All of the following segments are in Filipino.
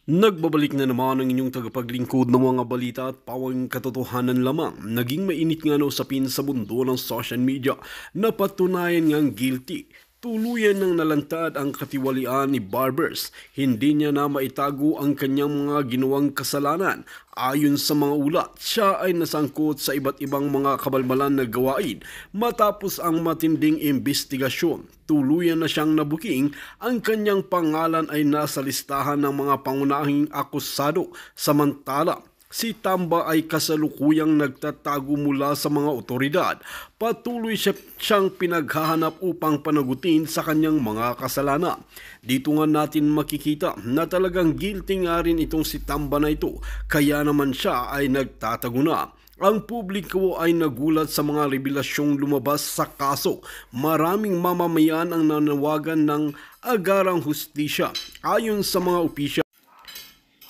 Nagbabalik na naman ang inyong tagapaglingkod ng mga balita at pawang katotohanan lamang. Naging mainit nga na usapin sa mundo ng social media na patunayan ngang guilty. Tuluyan ng nalantad ang katiwalian ni Barbers. Hindi niya na maitago ang kanyang mga ginawang kasalanan. Ayon sa mga ulat, siya ay nasangkot sa iba't ibang mga kabalbalan na gawain. Matapos ang matinding investigasyon, tuluyan na siyang nabuking. Ang kanyang pangalan ay nasa listahan ng mga pangunahing akusado. Samantala, si Tamba ay kasalukuyang nagtatago mula sa mga otoridad. Patuloy siyang pinaghahanap upang panagutin sa kanyang mga kasalanan. Dito nga natin makikita na talagang guilty nga rin itong si Tamba na ito, kaya naman siya ay nagtatago na. Ang publiko ay nagulat sa mga revelasyong lumabas sa kaso. Maraming mamamayan ang nanawagan ng agarang hustisya. Ayon sa mga opisyal,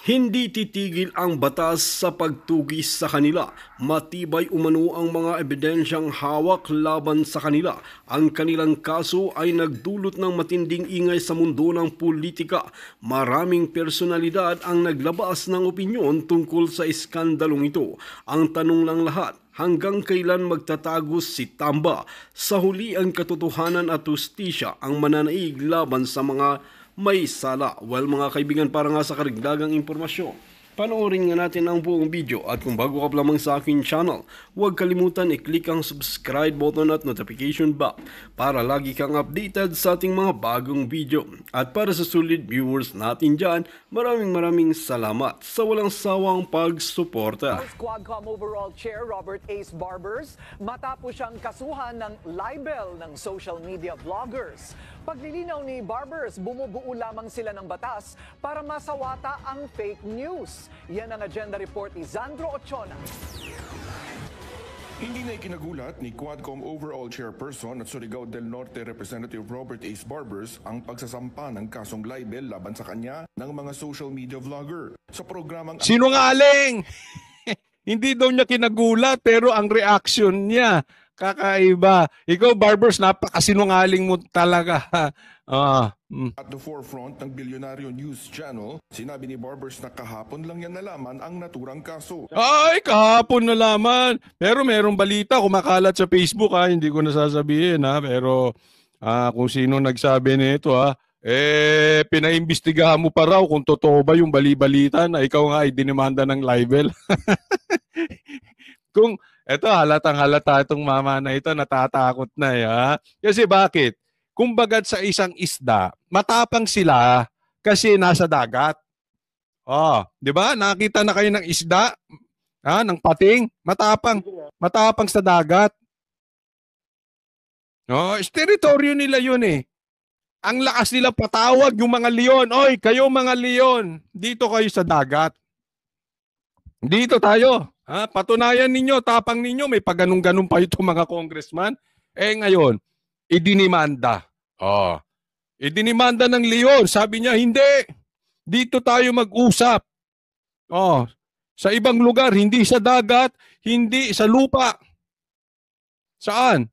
hindi titigil ang batas sa pagtugis sa kanila. Matibay umano ang mga ebidensyang hawak laban sa kanila. Ang kanilang kaso ay nagdulot ng matinding ingay sa mundo ng politika. Maraming personalidad ang naglabas ng opinyon tungkol sa iskandalong ito. Ang tanong lang lahat, hanggang kailan magtatagos si Tamba? Sa huli, ang katotohanan at hustisya ang mananaig laban sa mga may sala. Well mga kaibigan, para nga sa karagdagang impormasyon, panoorin nga natin ang buong video, at kung bago ka lamang sa aking channel, huwag kalimutan i-click ang subscribe button at notification bell para lagi kang updated sa ating mga bagong video. At para sa solid viewers natin dyan, maraming salamat sa walang sawang pagsuporta. Quadcom Overall Chair Robert Ace Barbers matapos siyang kasuhan ng libel ng social media vloggers. Paglilinaw ni Barbers, bumubuo lamang sila ng batas para masawata ang fake news. Yan ang agenda report ni Zandro Ochona. Hindi na ikinagulat ni Quadcom Overall Chairperson at Surigao del Norte Representative Robert Ace Barbers ang pagsasampa ng kasong libel laban sa kanya ng mga social media vlogger. Sa programang Sinungaling! Hindi daw niya kinagulat pero ang reaction niya kakaiba. Ikaw, Barbers, napakasinungaling mo talaga. At the forefront ng Bilyonaryo News Channel, sinabi ni Barbers na kahapon lang yan nalaman ang naturang kaso. Ay, kahapon nalaman. Pero merong balita kumakalat sa Facebook, hindi ko nasasabihin, pero kung sino nagsabi nito, pinaimbestigahan mo pa raw kung totoo ba yung bali-balita na ikaw nga ay dinimanda ng libel. Kung eto, halatang-halata itong mama na ito, natatakot na. Kasi bakit? Kumbaga sa isang isda, matapang sila kasi nasa dagat. Di ba? Nakita na kayo ng isda, ng pating, matapang sa dagat. Teritoryo nila yun eh. Ang lakas nila patawag yung mga leon. Oy, kayo mga leon, dito kayo sa dagat. Dito tayo. Patunayan ninyo, tapang ninyo, may pagganong-ganong pa itong mga congressman. Ngayon, idinimanda. Idinimanda ng leon. Sabi niya, hindi. Dito tayo mag-usap. Sa ibang lugar, hindi sa dagat, hindi sa lupa. Saan?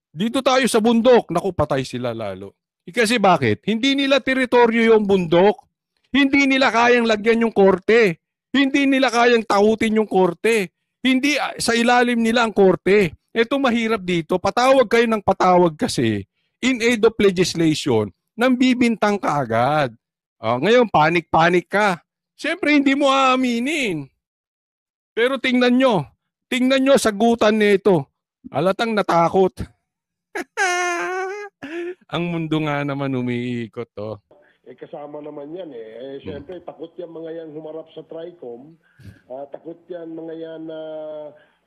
Dito tayo sa bundok. Naku, patay sila lalo. Kasi bakit? Hindi nila teritoryo yung bundok. Hindi nila kayang lagyan yung korte. Hindi nila kayang takutin yung korte. Hindi sa ilalim nila ang korte. Ito mahirap dito. Patawag kayo ng patawag kasi in aid of legislation nang bibintang ka agad. Ngayon, panik-panik ka. Siyempre, hindi mo aaminin. Pero tingnan nyo sagutan nito. Halatang natakot. Ang mundo nga naman umiikot. Kasama naman yan Siyempre, takot yan mga yan humarap sa TRICOM. Takot yan mga yan na...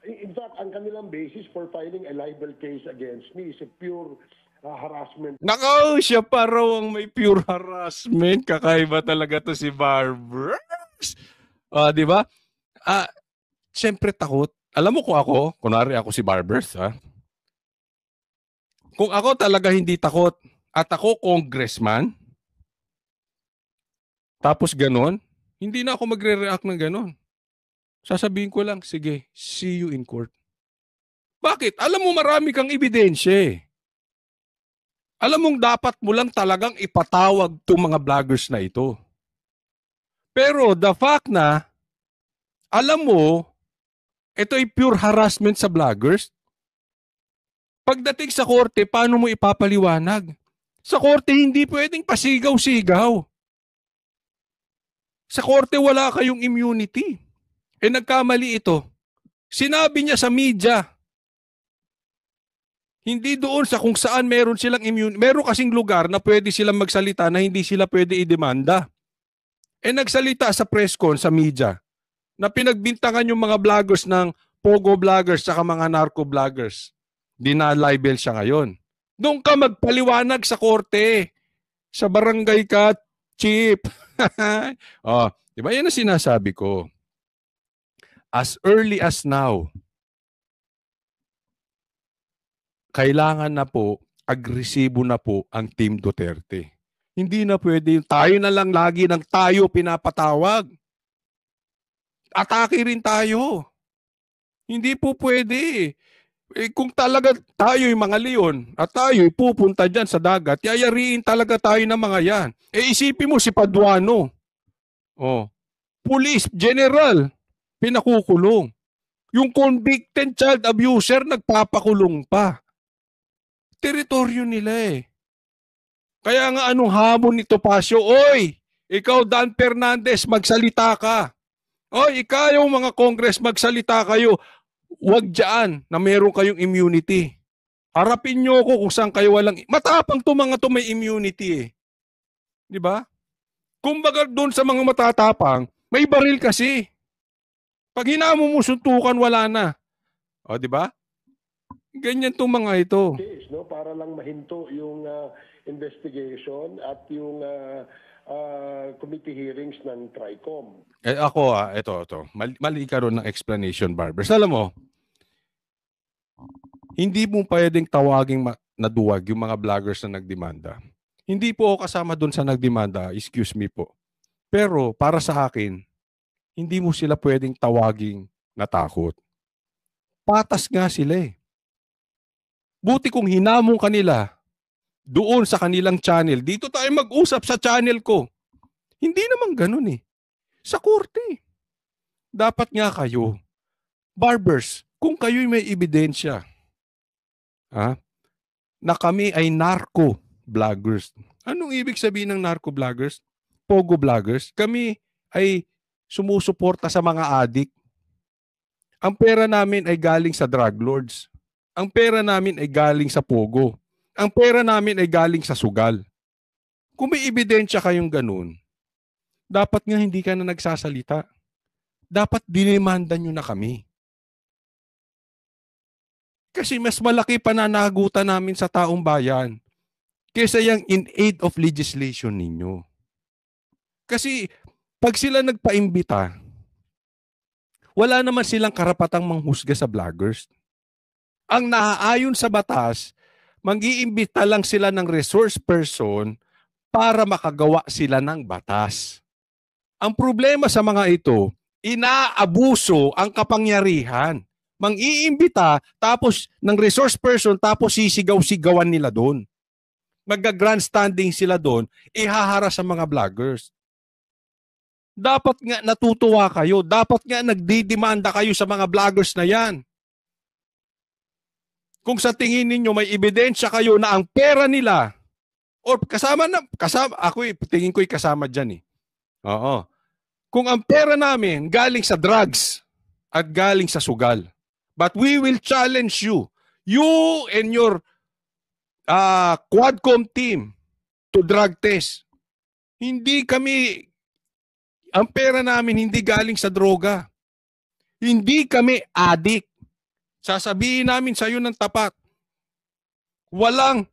in fact, ang kanilang basis for filing a libel case against me is a pure harassment. Nako, siya pa raw ang may pure harassment. Kakaiba talaga to si Barbers. Di ba? Siyempre takot. Alam mo kung ako, kunwari ako si Barbers, kung ako talaga hindi takot at ako congressman, tapos ganon, hindi na ako magre-react ng ganon. Sasabihin ko lang, sige, see you in court. Bakit? Alam mo marami kang ebidensya. Alam mong dapat mo lang talagang ipatawag itong mga vloggers na ito. Pero the fact na, alam mo, ito ay pure harassment sa vloggers. Pagdating sa korte, paano mo ipapaliwanag? Sa korte, hindi pwedeng pasigaw-sigaw. Sa korte, wala kayong immunity. Nagkamali ito. Sinabi niya sa media, hindi doon sa kung saan meron silang immunity. Meron kasing lugar na pwede silang magsalita na hindi sila pwede idemanda. Nagsalita sa press con, sa media, na pinagbintangan yung mga vloggers ng pogo vloggers saka mga narco vloggers. Dinalibel siya ngayon. Doon ka magpaliwanag sa korte. Sa barangay ka, chief. Oh, di ba yan ang sinasabi ko? As early as now, kailangan na po, agresibo na po ang Team Duterte. Hindi na pwede yung tayo na lang lagi ng tayo pinapatawag. Atake rin tayo. Hindi po pwede. Kung talaga tayo yung mga leon at tayo pupunta dyan sa dagat, yayariin talaga tayo ng mga yan. Isipin mo si Paduano. Police, general, pinakukulong. Yung convicted child abuser, nagpapakulong pa. Teritoryo nila eh. Kaya nga anong hamon ni Topacio? Oy, ikaw Dan Fernandez, magsalita ka. Oy, ikaw yung mga Congress, magsalita kayo. Huwag dyan na meron kayong immunity. Harapin nyo ko kung saan kayo walang... Matapang to mga to may immunity eh. Di ba? Kumbaga doon sa mga matatapang, may baril kasi. Pag hinamo mo suntukan, wala na. O, di ba? Ganyan tong mga ito. Case, no? Para lang mahinto yung investigation at yung committee hearings ng TRICOM. Ako ito. Mali ka ron ng explanation, Barbers. Alam mo, hindi mo pwedeng tawaging naduwag yung mga vloggers na nagdemanda. Hindi po ako kasama doon sa nagdemanda, excuse me po. Pero para sa akin, hindi mo sila pwedeng tawaging natakot. Patas nga sila eh. Buti kung hinamong kanila doon sa kanilang channel, dito tayo mag-usap sa channel ko. Hindi naman ganun eh. Sa korte. Dapat nga kayo, Barbers, kung kayo'y may ebidensya, na kami ay narco vloggers. Anong ibig sabihin ng narco vloggers? Pogo vloggers. Kami ay sumusuporta sa mga adik. Ang pera namin ay galing sa drug lords. Ang pera namin ay galing sa pogo. Ang pera namin ay galing sa sugal. Kung may ebidensya kayong ganun, dapat nga hindi ka na nagsasalita. Dapat dinemanda nyo na kami. Kasi mas malaki pananagutan namin sa taong bayan kaysa yung in aid of legislation ninyo. Kasi pag sila nagpaimbita, wala naman silang karapatang manghusga sa vloggers. Ang naaayon sa batas, mag-iimbita lang sila ng resource person para makagawa sila ng batas. Ang problema sa mga ito, inaabuso ang kapangyarihan. Mang-iimbita tapos ng resource person tapos sisigaw-sigawan nila doon. Mag-grandstanding sila doon, ihahara sa mga vloggers. Dapat nga natutuwa kayo, dapat nga nagdidemanda kayo sa mga vloggers na yan. Kung sa tingin ninyo may ebidensya kayo na ang pera nila, or kasama, ako tingin ko'y kasama dyan eh. Oo. Kung ang pera namin galing sa drugs at galing sa sugal, but we will challenge you and your Quadcom team to drug test. Hindi kami, ang pera namin hindi galing sa droga. Hindi kami addict. Sasabihin namin sa iyo ng tapat. Walang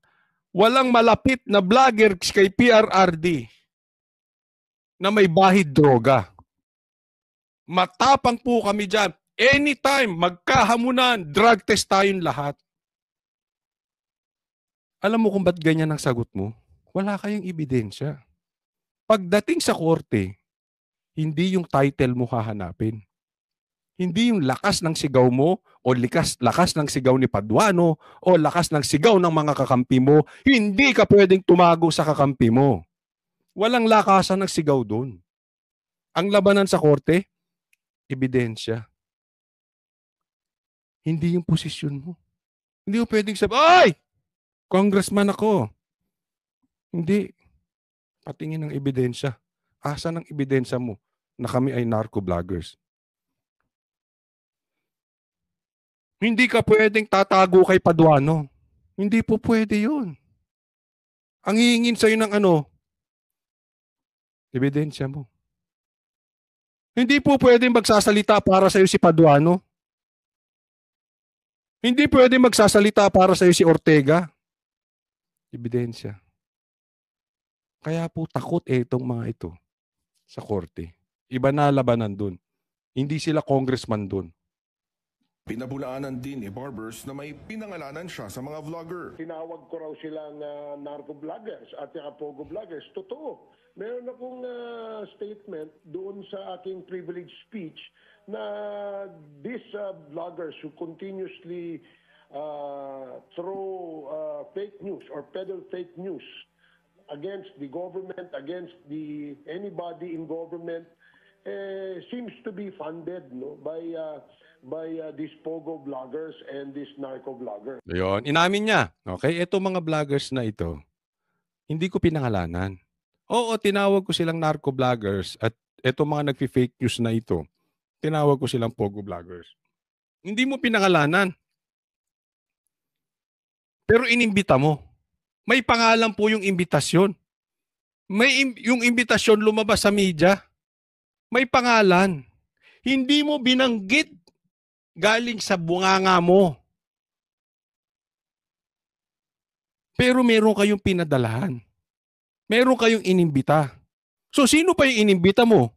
malapit na vlogger kay PRRD na may bahid droga. Matapang po kami dyan. Anytime, magkahamunan, drug test tayong lahat. Alam mo kung ba't ganyan ang sagot mo? Wala kayong ebidensya. Pagdating sa korte, hindi yung title mo hahanapin. Hindi yung lakas ng sigaw mo o lakas ng sigaw ni Paduano o lakas ng sigaw ng mga kakampi mo. Hindi ka pwedeng tumago sa kakampi mo. Walang lakasan ng sigaw doon. Ang labanan sa korte, ebidensya. Hindi yung posisyon mo. Hindi mo pwedeng sabi, ay! Congressman ako. Hindi. Patingin ng ebidensya. Asa ng ebidensya mo na kami ay narco-vloggers? Hindi ka pwedeng tatago kay Paduano. Hindi po pwede yun. Ang hihingin sa'yo ng ebidensya mo. Hindi po pwedeng magsasalita para sa'yo si Paduano. Hindi pwedeng magsasalita para sa'yo si Ortega. Ebidensya. Kaya po takot itong mga ito sa korte. Iba na labanan dun. Hindi sila congressman dun. Pinabulaanan din ni Barbers na may pinangalanan siya sa mga vlogger. Tinawag ko raw silang narco-vloggers at pogo vloggers. Totoo. Meron akong statement doon sa aking privileged speech na these vloggers who continuously throw fake news or peddle fake news against the government, against anybody in government, seems to be funded by these pogo vloggers and these narco vloggers. Ayun, inamin niya. Okay, ito mga vloggers na ito, hindi ko pinangalanan. Oo, tinawag ko silang narco vloggers at ito mga nagfi-fake news na ito, tinawag ko silang pogo vloggers. Hindi mo pinangalanan. Pero inimbita mo. May pangalan po yung imbitasyon. Yung imbitasyon lumabas sa media. May pangalan. Hindi mo binanggit galing sa bunganga mo. Pero meron kayong pinadalahan. Meron kayong inimbita. So sino pa yung inimbita mo?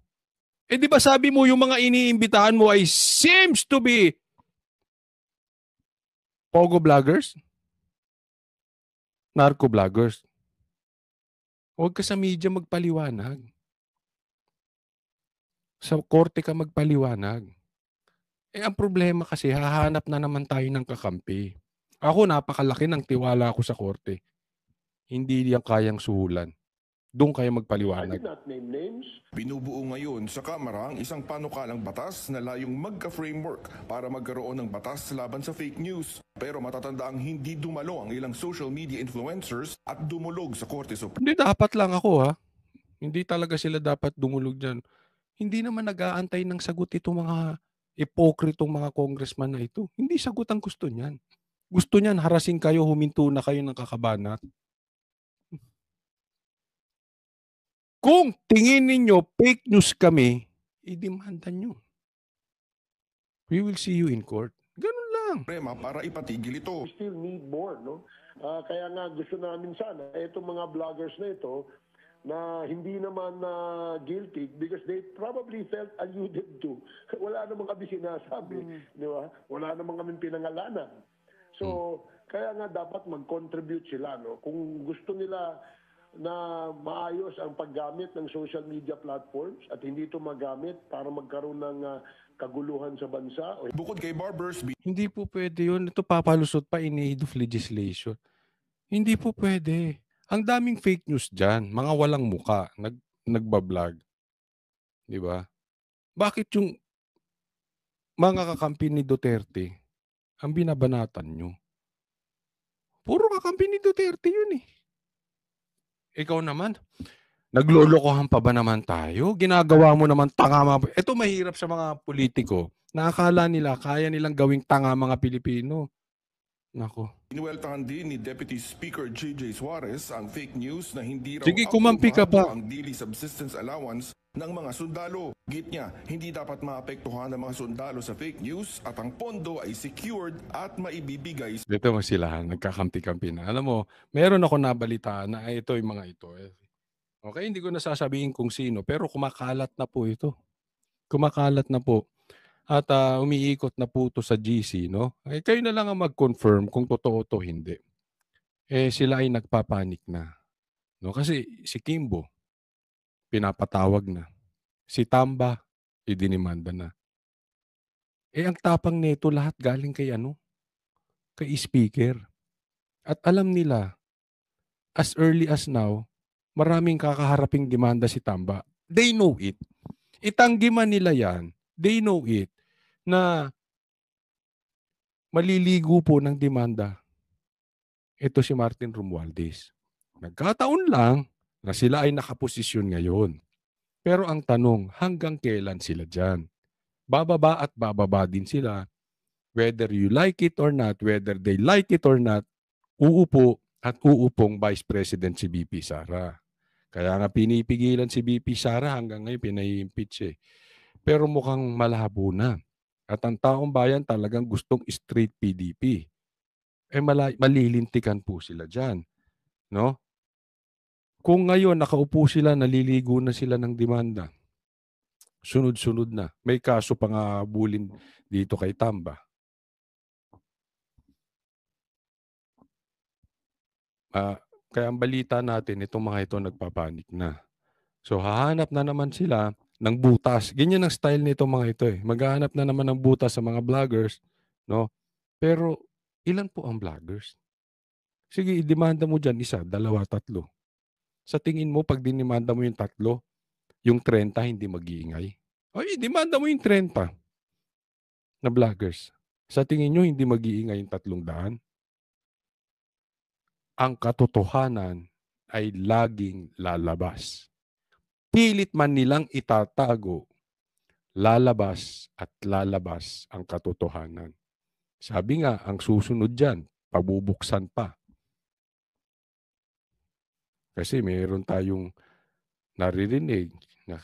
Eh di ba sabi mo yung mga iniimbitahan mo ay seems to be pogo vloggers? Narco vloggers. Huwag ka sa media magpaliwanag. Sa korte ka magpaliwanag. Eh ang problema kasi hahanap na naman tayo ng kakampi. Ako napakalaki ng tiwala ko sa korte. Hindi yan kayang suhulan. Doon kayo I magpaliwanag. did not name names. Binubuo ngayon sa Kamara ang isang panukalang batas na layong magka-framework para magkaroon ng batas laban sa fake news. Pero matatandaang hindi dumalo ang ilang social media influencers at dumulog sa Korte Suprema. Hindi dapat lang ako Hindi talaga sila dapat dumulog dyan. Hindi naman nag-aantay ng sagot itong mga ipokritong mga congressman na ito. Hindi sagot ang gusto niyan. Gusto niyan harassing kayo, huminto na kayo ng kakabanat. Kung tingin ninyo fake news kami, idemanda nyo. We will see you in court. Ganun lang. Para ipatigil ito. We still need more, no? Kaya nga gusto namin sana, itong mga vloggers na ito, na hindi naman guilty because they probably felt alluded to. Wala namang kami sinasabi, di ba? Wala namang kami pinangalanan. So, kaya nga dapat mag-contribute sila, no? Kung gusto nila na maayos ang paggamit ng social media platforms at hindi ito magamit para magkaroon ng kaguluhan sa bansa. Bukod kay Barbers, Hindi po pwede yun. Ito papalusot pa in aid of legislation. Hindi po pwede. Ang daming fake news dyan. Mga walang muka. Nagbablog. Di ba? Bakit yung mga kakampi ni Duterte ang binabanatan nyo? Puro kakampi ni Duterte yun eh. Ikaw naman, naglolokohan pa ba naman tayo? Ginagawa mo naman tanga mga... Ito mahirap sa mga politiko. Nakakala nila, kaya nilang gawing tanga mga Pilipino. Nako. inuweltahan din ni Deputy Speaker J.J. Suarez ang fake news na hindi raw Sige, kumampi ka pa. ang daily subsistence allowance ng mga sundalo. Git niya, hindi dapat maapektuhan ng mga sundalo sa fake news at ang pondo ay secured at maibibigay. Dito mo sila, nagkakampi-kampi na. Alam mo, meron ako nabalitaan na ito yung mga ito. Okay, hindi ko nasasabihin kung sino, pero kumakalat na po ito. Kumakalat na po. At umiikot na po ito sa GC, no? Eh, kayo na lang ang mag-confirm kung totoo to hindi. Eh, sila ay nagpapanik na. No? Kasi si Kimbo, pinapatawag na. Si Tamba, idinimanda na. Eh, ang tapang nito lahat galing kay kay speaker. At alam nila, as early as now, maraming kakaharaping demanda si Tamba. They know it. Itanggi man nila yan, they know it, na maliligo po ng demanda ito si Martin Romualdez. Nagkataon lang na sila ay nakaposisyon ngayon. Pero ang tanong, hanggang kailan sila dyan? Bababa at bababa din sila. Whether you like it or not, whether they like it or not, uupo at uupong Vice President si BP Sara. Kaya nga pinipigilan si BP Sara hanggang ngayon pinai-impeach eh. Pero mukhang malabo na. At ang taong bayan talagang gustong straight PDP. Malilintikan po sila dyan. No? Kung ngayon nakaupo sila, naliligo na sila ng demanda, sunod-sunod na. May kaso pa nga bulin dito kay Tamba. Kaya ang balita natin, itong mga ito nagpapanik na. So hahanap na naman sila ng butas. Ganyan ang style nito mga ito eh. Maghahanap na naman ng butas sa mga vloggers. No? Pero ilan po ang vloggers? Sige, i-demanda mo dyan isa, dalawa, tatlo. Sa tingin mo, pag dinimanda mo yung tatlo, yung 30 hindi mag-iingay? O, i-demanda mo yung 30 na vloggers. Sa tingin nyo, hindi mag-iingay yung 300? Ang katotohanan ay laging lalabas. Pilit man nilang itatago, lalabas at lalabas ang katotohanan. Sabi nga, ang susunod dyan, pabubuksan pa. Kasi mayroon tayong naririnig na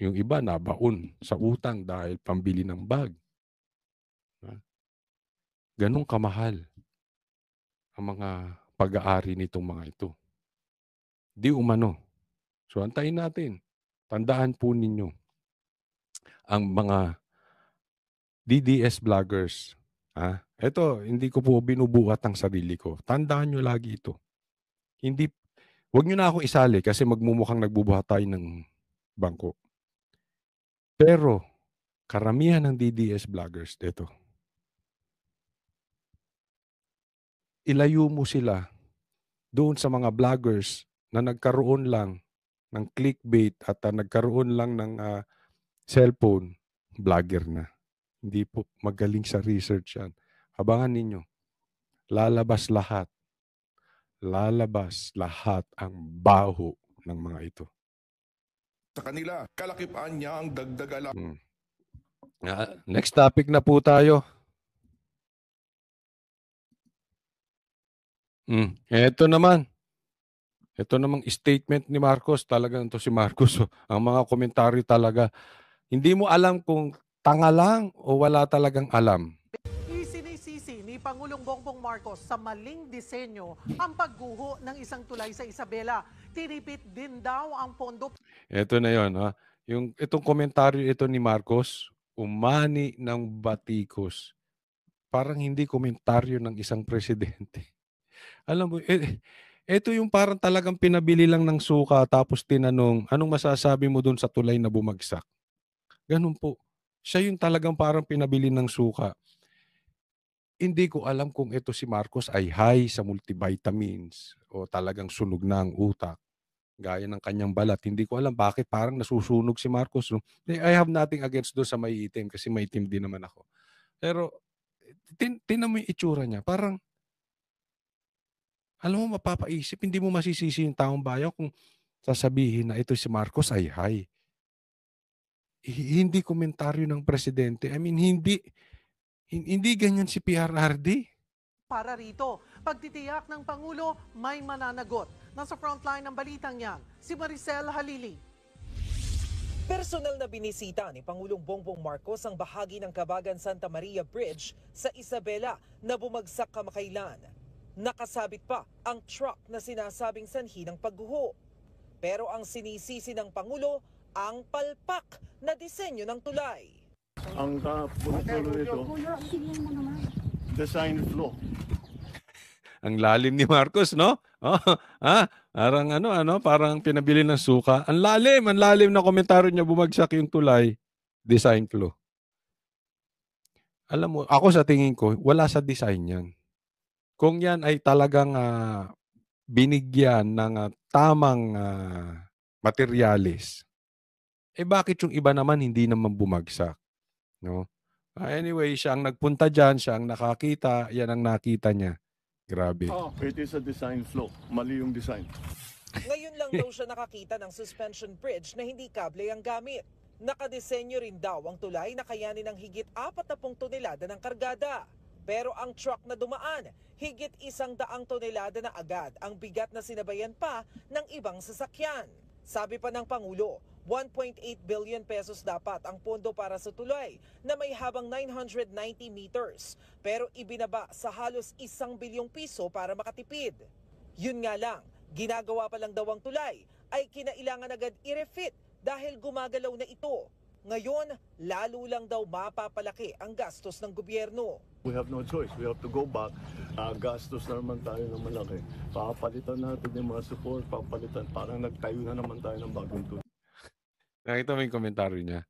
yung iba nabaon sa utang dahil pambili ng bag. Ganong kamahal ang mga pag-aari nitong mga ito. Di umano. So antayin natin. Tandaan po ninyo ang mga DDS vloggers. Ito, hindi ko po binubuhat ang sarili ko. Tandaan nyo lagi ito. Huwag nyo na ako isali kasi magmumukhang nagbubuhat tayo ng bangko. Pero, karamihan ng DDS vloggers dito, ilayo mo sila doon sa mga vloggers na nagkaroon lang ng clickbait at nagkaroon lang ng cellphone, vlogger na. Hindi po magaling sa research yan. Abangan ninyo, lalabas lahat. Lalabas lahat ang baho ng mga ito. Sa kanila, kalakipaan niya ang dagdag alam. Next topic na po tayo. Ito naman. Ito namang statement ni Marcos. Talagang ito si Marcos. Ang mga komentaryo talaga. Hindi mo alam kung tanga lang o wala talagang alam. Isinisisi ni Pangulong Bongbong Marcos sa maling disenyo ang pagguho ng isang tulay sa Isabela. Tinipit din daw ang pondo. Ito na yon. Itong komentaryo ito ni Marcos, umani ng batikos. Parang hindi komentaryo ng isang presidente. Alam mo, ito yung parang talagang pinabili lang ng suka tapos tinanong, anong masasabi mo dun sa tulay na bumagsak? Ganun po. Siya yung talagang parang pinabili ng suka. Hindi ko alam kung ito si Marcos ay high sa multivitamins o talagang sunog na ang utak. Gaya ng kanyang balat. Hindi ko alam bakit parang nasusunog si Marcos. No? I have nothing against doon sa maiitim kasi maitim din naman ako. Pero, tinan mo yung itsura niya. Parang, alam mo, mapapaisip, hindi mo masisisi yung taong bayan kung sasabihin na ito si Marcos ay high. Hindi komentaryo ng presidente. I mean, hindi ganyan si PRRD. Para rito, pagtitiyak ng Pangulo, may mananagot. Nasa frontline ng balitang yan, si Maricel Halili. Personal na binisita ni Pangulong Bongbong Marcos ang bahagi ng Kabagan Santa Maria Bridge sa Isabela na bumagsak kamakailan. Nakasabit pa ang truck na sinasabing sanhi ng pagguho. Pero ang sinisisi ng Pangulo, ang palpak na disenyo ng tulay. Ang puno nito, design flaw. Ang lalim ni Marcos, no? Parang pinabili ng suka. Ang lalim na komentaryo niya, bumagsak yung tulay, design flaw. Alam mo, ako sa tingin ko, wala sa design yan. Kung yan ay talagang binigyan ng tamang materyales, bakit yung iba naman hindi naman bumagsak? No? Anyway, siya ang nagpunta dyan, siya ang nakakita, yan ang nakita niya. Grabe. It is a design flaw. Mali yung design. Ngayon lang daw siya nakakita ng suspension bridge na hindi kable ang gamit. Nakadesenyo rin daw ang tulay na kayanin ng higit 40 tonelada ng kargada. Pero ang truck na dumaan, higit 100 tonelada na agad ang bigat na sinabayan pa ng ibang sasakyan. Sabi pa ng Pangulo, 1.8 billion pesos dapat ang pondo para sa tulay na may habang 990 meters. Pero ibinaba sa halos 1 bilyong piso para makatipid. Yun nga lang, ginagawa pa lang daw ang tulay ay kinailangan agad i-refit dahil gumagalaw na ito. Ngayon, lalo lang daw mapapalaki ang gastos ng gobyerno. We have no choice. We have to go back. Gastos na naman tayo ng malaki. Papalitan natin yung mga support, papalitan. Parang nagtayo na naman tayo ng bagong tulay. Nakita mo yung komentaryo niya.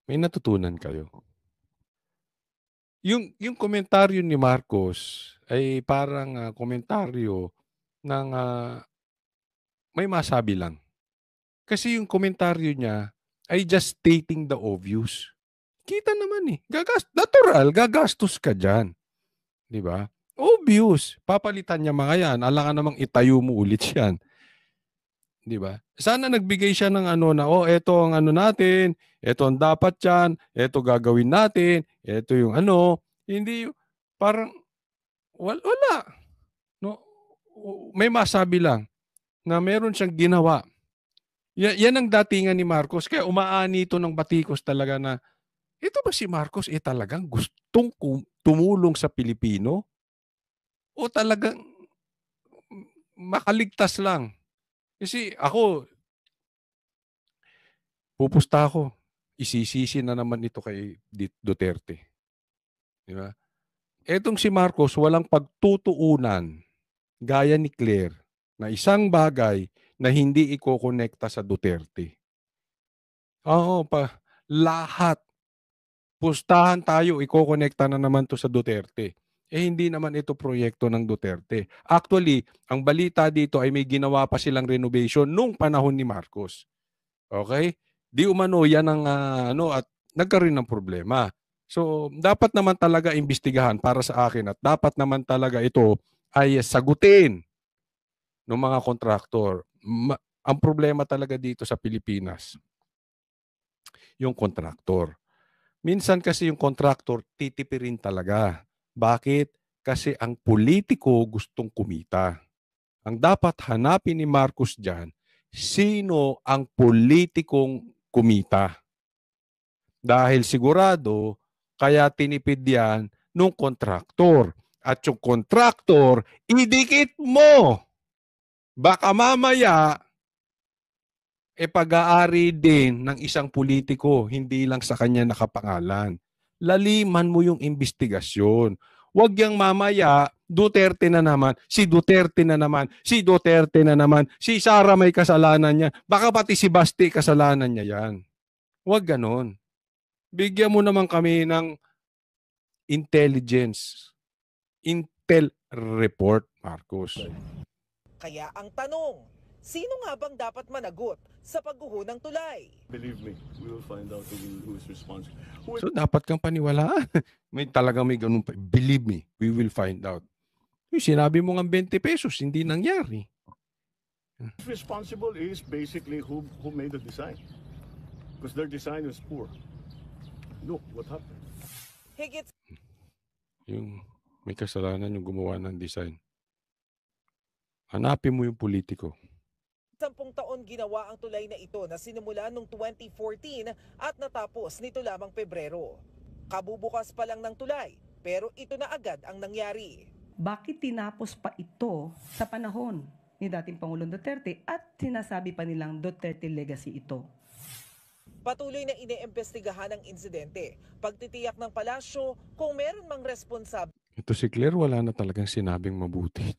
May natutunan kayo. Yung komentaryo ni Marcos ay parang komentaryo ng may masabi lang. Kasi yung komentaryo niya ay just stating the obvious. Kita naman eh. Natural, gagastos ka dyan. Di ba? Obvious. Papalitan niya mga yan. Alam ka namang itayo mo ulit yan. Di ba? Sana nagbigay siya ng eto ang natin, eto ang dapat yan, eto gagawin natin, eto yung hindi, parang, wala. No? May masabi lang na meron siyang ginawa. Yan ang datingan ni Marcos. Kaya umaani ito ng batikos talaga na, ito ba si Marcos talagang gustong tumulong sa Pilipino? O talagang makaligtas lang? Kasi ako, pupusta ako, isisisi na naman ito kay Duterte. Di ba? Etong si Marcos, walang pagtutuunan, gaya ni Claire, na isang bagay na hindi ikokonekta sa Duterte. Oo, lahat. Pustahan tayo, ikokonekta na naman to sa Duterte. Hindi naman ito proyekto ng Duterte. Actually, ang balita dito ay may ginawa pa silang renovation nung panahon ni Marcos. Okay? Di umano yan ang at nagkaroon ng problema. So, dapat naman talaga imbestigahan para sa akin at dapat naman talaga ito ay sagutin ng mga kontraktor. Ang problema talaga dito sa Pilipinas, yung kontraktor. Minsan kasi yung kontraktor titipirin talaga. Bakit? Kasi ang politiko gustong kumita. Ang dapat hanapin ni Marcos dyan, sino ang politikong kumita? Dahil sigurado, kaya tinipid yan nung kontraktor. At yung kontraktor, idikit mo. Baka mamaya, pag-aari din ng isang politiko, hindi lang sa kanya nakapangalan. Laliman mo yung investigasyon. Huwag yang mamaya, Duterte na naman, si Duterte na naman, si Duterte na naman, si Sara may kasalanan niya, baka pati si Basti kasalanan niya yan. Huwag ganon. Bigyan mo naman kami ng intelligence, intel report, Marcos. Kaya ang tanong, sino nga bang dapat managot sa pagguho ng tulay? Believe me, we will find out who is responsible. So dapat kang paniwalaan. May ganun pa. Believe me, we will find out. Yung sinabi mo ng 20 pesos, hindi nangyari. Responsible is basically who made the design. Because their design is poor. Look what happened. Higit Yung may kasalanan yung gumawa ng design. Hanapin mo yung politiko. 10 taon ginawa ang tulay na ito na sinimula noong 2014 at natapos nito lamang Pebrero. Kabubukas pa lang ng tulay, pero ito na agad ang nangyari. Bakit tinapos pa ito sa panahon ni dating Pangulong Duterte at sinasabi pa nilang Duterte legacy ito? Patuloy na iniimbestigahan ang insidente. Pagtitiyak ng palasyo kung meron mang responsable. Ito si Claire, wala na talagang sinabing mabuti.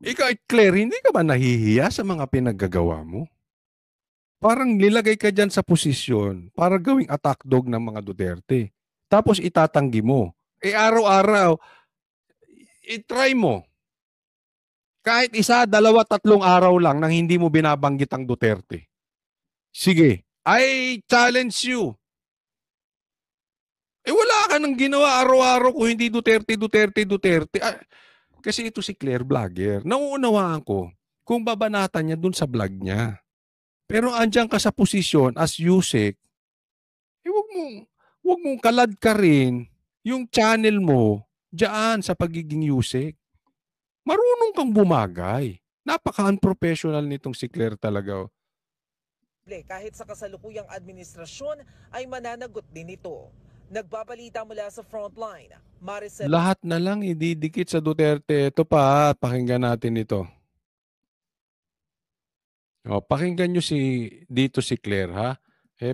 Ikaw, Claire, hindi ka ba nahihiya sa mga pinaggagawa mo? Parang nilagay ka dyan sa posisyon para gawing attack dog ng mga Duterte. Tapos itatanggi mo. Araw-araw, i-try mo. Kahit isa, dalawa, tatlong araw lang nang hindi mo binabanggit ang Duterte. Sige, I challenge you. Wala ka nang ginawa araw-araw kung hindi Duterte, Duterte, Duterte. Kasi ito si Claire Vlogger. Nauunawaan ko kung babanatan niya dun sa vlog niya. Pero andyan ka sa posisyon as Yusek, wag mong kalad ka rin yung channel mo diyan sa pagiging Yusek. Marunong kang bumagay. Napaka-unprofessional nitong si Claire talaga. Kahit sa kasalukuyang administrasyon ay mananagot din ito. Nagbabalita mula sa frontline, Maricel. Lahat na lang ididikit sa Duterte. Ito pa, pakinggan natin ito. Pakinggan nyo dito si Claire, ha?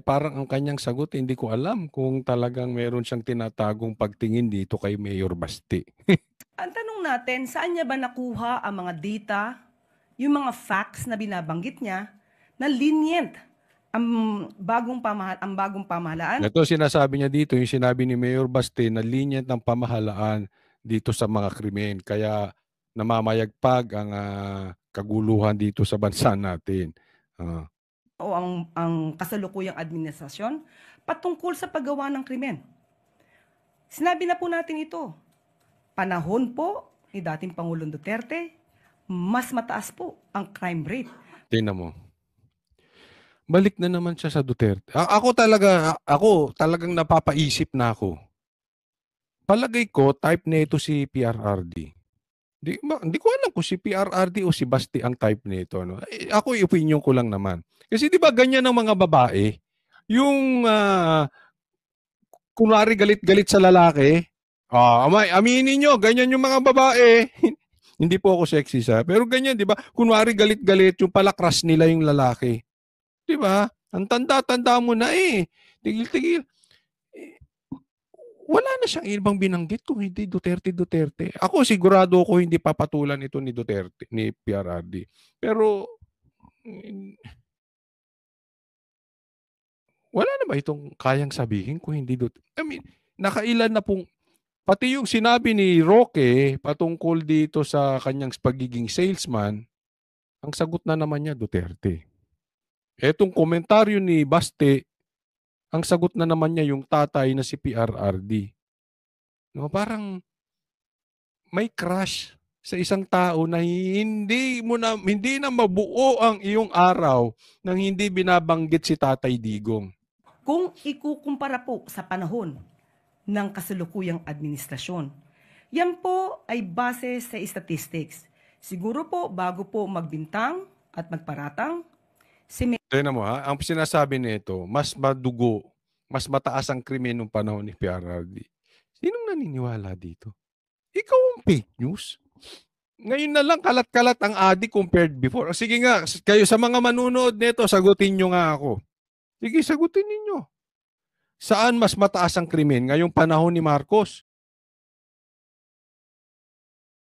Parang ang kanyang sagot, hindi ko alam kung talagang meron siyang tinatagong pagtingin dito kay Mayor Basti. Ang tanong natin, saan niya ba nakuha ang mga data, yung mga facts na binabanggit niya, na lenient ang bagong pamahalaan? Ito sinasabi niya dito, yung sinabi ni Mayor Basti na lenient ng pamahalaan dito sa mga krimen. Kaya namamayagpag ang kaguluhan dito sa bansa natin. O ang kasalukuyang administrasyon patungkol sa paggawa ng krimen. Sinabi na po natin ito. Panahon po ni dating Pangulong Duterte, mas mataas po ang crime rate. Tingnan mo. Balik na naman siya sa Duterte. Ako talagang napapaisip na ako. Palagay ko, type na ito si PRRD. Hindi ko alam kung si PRRD o si Basti ang type nito. No? Ako, opinion ko lang naman. Kasi di ba ganyan ng mga babae? Yung, kunwari galit-galit sa lalaki, aminin nyo, ganyan yung mga babae. Hindi po ako sexy sa, pero ganyan, di ba? Kunwari galit-galit, yung pala crush nila yung lalaki. Di ba? Ang tanda-tanda mo na Tigil-tigil. Wala na siyang ibang binanggit kung hindi Duterte. Ako sigurado ko hindi papatulan ito ni Duterte, ni PRRD. Pero wala na ba itong kayang sabihin kung hindi Duterte? I mean, nakailan na pong, pati yung sinabi ni Roque patungkol dito sa kanyang pagiging salesman, ang sagot na naman niya Duterte. Etong komentaryo ni Baste, ang sagot na naman niya yung tatay na si PRRD. No, parang may crush sa isang tao na hindi na mabuo ang iyong araw nang hindi binabanggit si Tatay Digong. Kung ikukumpara po sa panahon ng kasalukuyang administrasyon, yan po ay base sa statistics. Siguro po bago po magbintang at magparatang, Tignan mo ha, ang sinasabi nito, mas madugo, mas mataas ang krimen nung panahon ni PRRD. Sinong naniniwala dito? Ikaw ang fake news. Ngayon na lang kalat-kalat ang adik compared before. Sige nga, kayo sa mga manunood nito, sagutin nyo nga ako. Sige, sagutin ninyo. Saan mas mataas ang krimen ngayong panahon ni Marcos